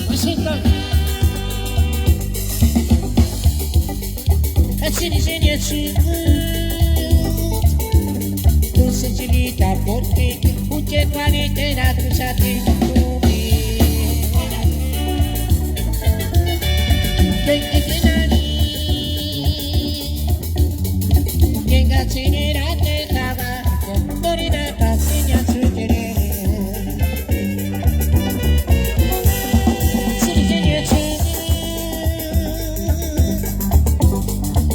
Washington. Отсидение tu sensibilità porque mucha cuarentena tu sati tu Venga tenani Venga tenera te tava Morina passeña su querer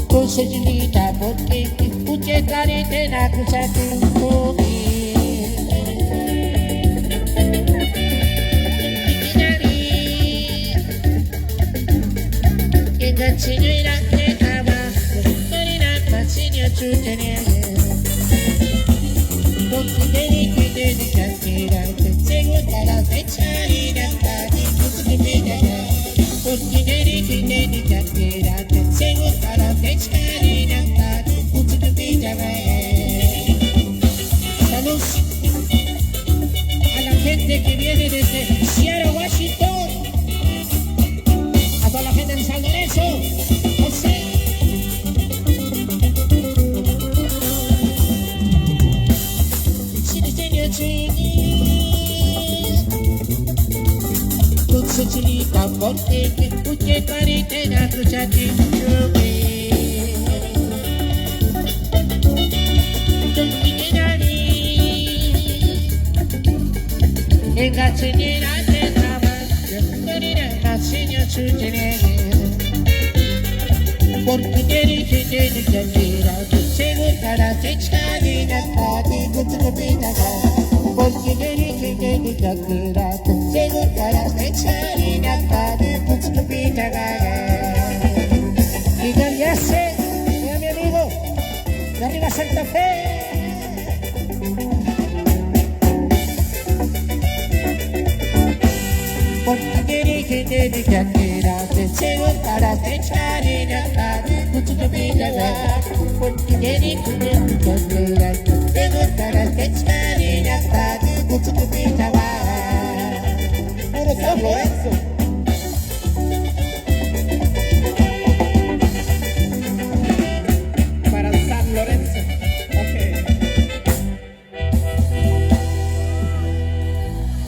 Tu sensibilità porque mucha cuarentena tu sati tu Señora que trabajo, Marina Paseño Chutenere. Porque dedicatera, segunda la fecha y la tarde, porque dedicatera, segunda la fecha y la tarde, salud a la gente que viene desde Seattle, Washington. A toda la gente en San Lorenzo, José. Tu sensibilità forte che tutte quarantena crociati e gazziniera te trabajo, morire ma segno su tenere. Porque dedicatera, segunda la fecha y la tarde, porque dedicatera, segunda la fecha y la tarde, y ya sé, mira mi amigo, de arriba Santa Fe. Porque dedicatera, segunda la fecha y la tarde, porque dedicatera.